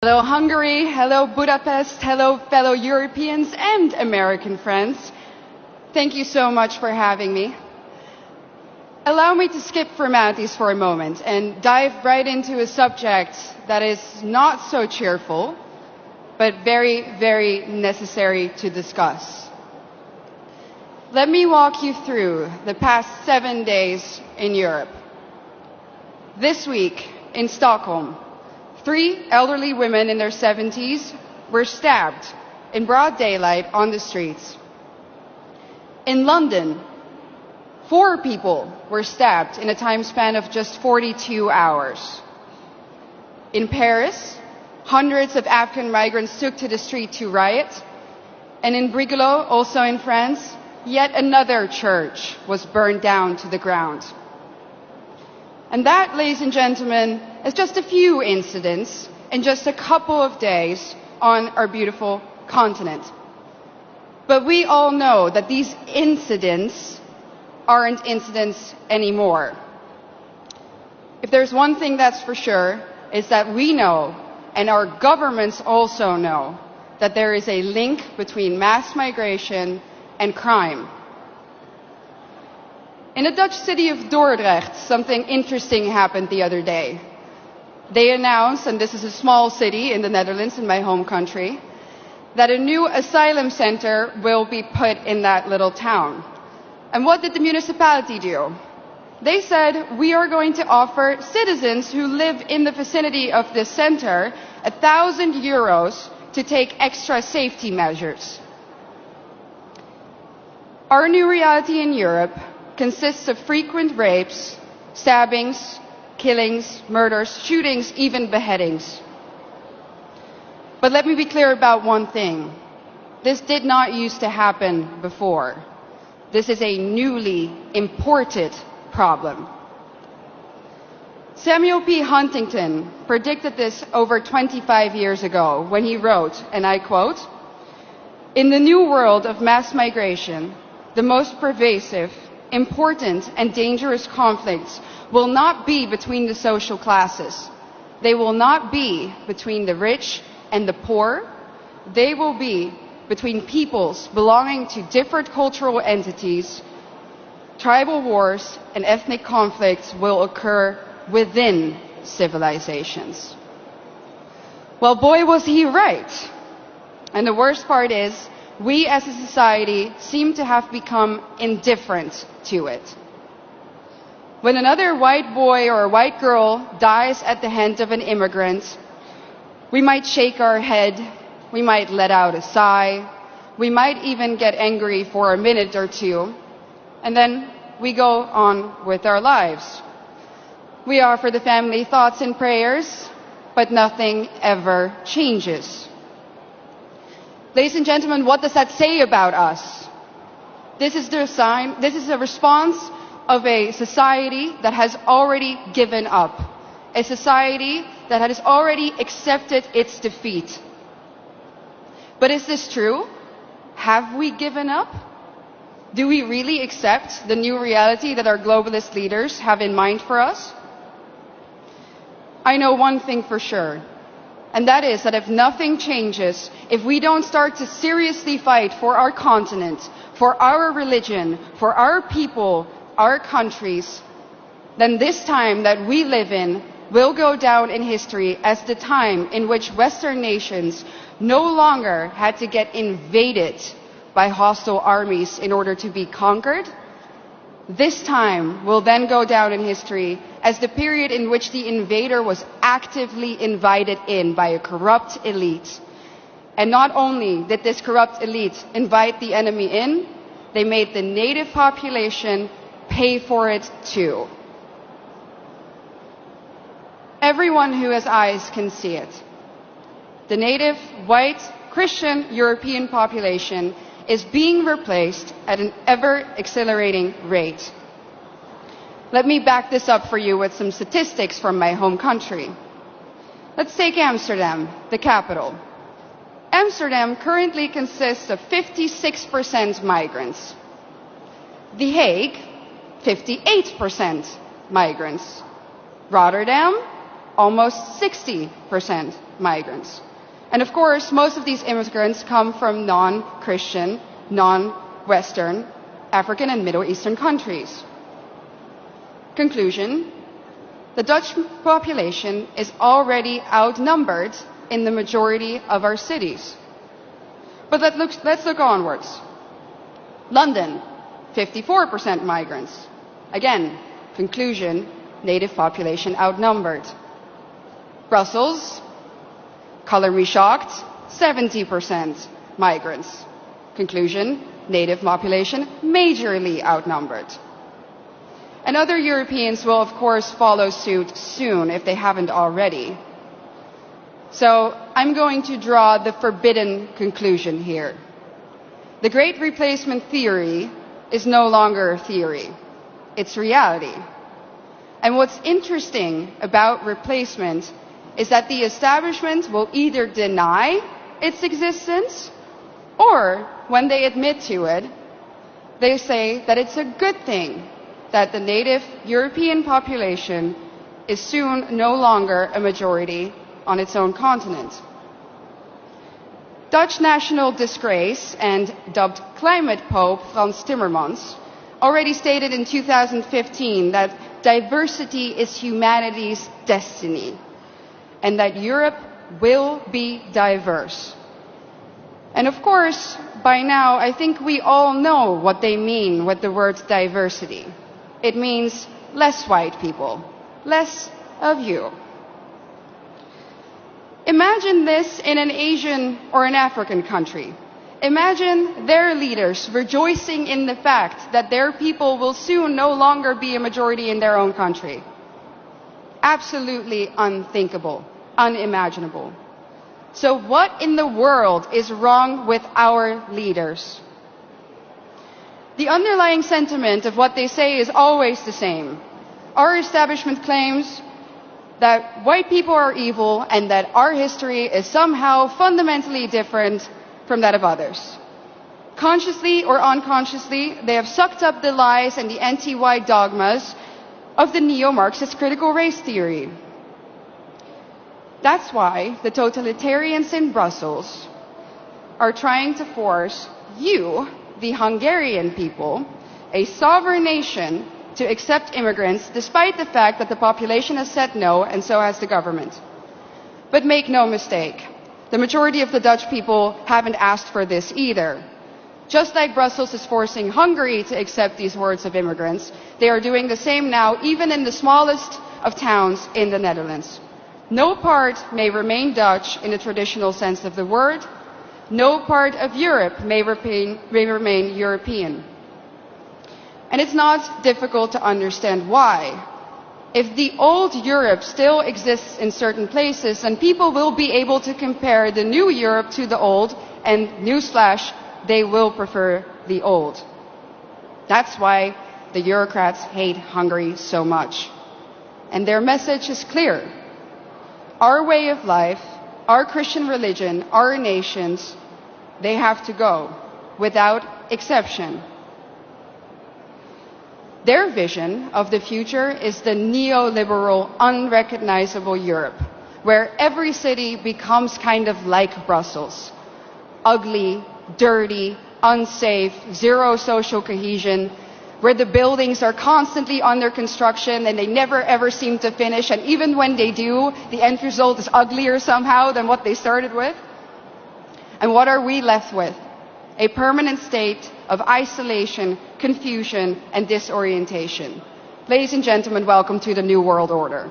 Hello Hungary, hello Budapest, hello fellow Europeans and American friends. Thank you so much for having me. Allow me to skip formalities for a moment and dive right into a subject that is not so cheerful, but very, very necessary to discuss. Let me walk you through the past 7 days in Europe. This week in Stockholm, 3 elderly women in their 70s were stabbed in broad daylight on the streets. In London, 4 people were stabbed in a time span of just 42 hours. In Paris, hundreds of African migrants took to the street to riot. And in Brigalow, also in France, yet another church was burned down to the ground. And that, ladies and gentlemen, is just a few incidents in just a couple of days on our beautiful continent. But we all know that these incidents aren't incidents anymore. If there's one thing that's for sure, is that we know, and our governments also know, that there is a link between mass migration and crime. In the Dutch city of Dordrecht, something interesting happened the other day. They announced, and this is a small city in the Netherlands, in my home country, that a new asylum center will be put in that little town. And what did the municipality do? They said, we are going to offer citizens who live in the vicinity of this center €1,000 to take extra safety measures. Our new reality in Europe consists of frequent rapes, stabbings, killings, murders, shootings, even beheadings. But let me be clear about one thing. This did not used to happen before. This is a newly imported problem. Samuel P. Huntington predicted this over 25 years ago when he wrote, and I quote, "In the new world of mass migration, the most pervasive, important and dangerous conflicts will not be between the social classes. They will not be between the rich and the poor. They will be between peoples belonging to different cultural entities. Tribal wars and ethnic conflicts will occur within civilizations." Well, boy, was he right. And the worst part is, we as a society seem to have become indifferent to it. When another white boy or white girl dies at the hand of an immigrant, we might shake our head, we might let out a sigh, we might even get angry for a minute or two, and then we go on with our lives. We offer the family thoughts and prayers, but nothing ever changes. Ladies and gentlemen, what does that say about us? This is a response of a society that has already given up. A society that has already accepted its defeat. But is this true? Have we given up? Do we really accept the new reality that our globalist leaders have in mind for us? I know one thing for sure. And that is that if nothing changes, if we don't start to seriously fight for our continent, for our religion, for our people, our countries, then this time that we live in will go down in history as the time in which Western nations no longer had to get invaded by hostile armies in order to be conquered. This time will then go down in history as the period in which the invader was actively invited in by a corrupt elite. And not only did this corrupt elite invite the enemy in, they made the native population pay for it too. Everyone who has eyes can see it. The native, white, Christian European population is being replaced at an ever-accelerating rate. Let me back this up for you with some statistics from my home country. Let's take Amsterdam, the capital. Amsterdam currently consists of 56% migrants. The Hague, 58% migrants. Rotterdam, almost 60% migrants. And of course, most of these immigrants come from non-Christian, non-Western, African and Middle Eastern countries. Conclusion: the Dutch population is already outnumbered in the majority of our cities. But let's look onwards. London, 54% migrants. Again, conclusion, native population outnumbered. Brussels, color me shocked, 70% migrants. Conclusion, native population majorly outnumbered. And other Europeans will of course follow suit soon if they haven't already. So I'm going to draw the forbidden conclusion here. The Great Replacement theory is no longer a theory. It's reality. And what's interesting about replacement is that the establishment will either deny its existence, or when they admit to it, they say that it's a good thing that the native European population is soon no longer a majority on its own continent. Dutch national disgrace and dubbed climate pope Frans Timmermans already stated in 2015 that diversity is humanity's destiny and that Europe will be diverse. And of course, by now, I think we all know what they mean with the word diversity. It means less white people, less of you. Imagine this in an Asian or an African country. Imagine their leaders rejoicing in the fact that their people will soon no longer be a majority in their own country. Absolutely unthinkable, unimaginable. So what in the world is wrong with our leaders? The underlying sentiment of what they say is always the same. Our establishment claims that white people are evil and that our history is somehow fundamentally different from that of others. Consciously or unconsciously, they have sucked up the lies and the anti-white dogmas of the neo-Marxist critical race theory. That's why the totalitarians in Brussels are trying to force you, the Hungarian people, a sovereign nation, to accept immigrants despite the fact that the population has said no, and so has the government. But make no mistake, the majority of the Dutch people haven't asked for this either. Just like Brussels is forcing Hungary to accept these hordes of immigrants, they are doing the same now, even in the smallest of towns in the Netherlands. No part may remain Dutch in the traditional sense of the word. No part of Europe may remain European. And it's not difficult to understand why. If the old Europe still exists in certain places, then people will be able to compare the new Europe to the old, and newsflash, they will prefer the old. That's why the Eurocrats hate Hungary so much. And their message is clear. Our way of life, our Christian religion, our nations, they have to go, without exception. Their vision of the future is the neoliberal, unrecognizable Europe, where every city becomes kind of like Brussels. Ugly, dirty, unsafe, zero social cohesion, where the buildings are constantly under construction and they never ever seem to finish, and even when they do, the end result is uglier somehow than what they started with. And what are we left with? A permanent state of isolation, confusion, and disorientation. Ladies and gentlemen, welcome to the New World Order.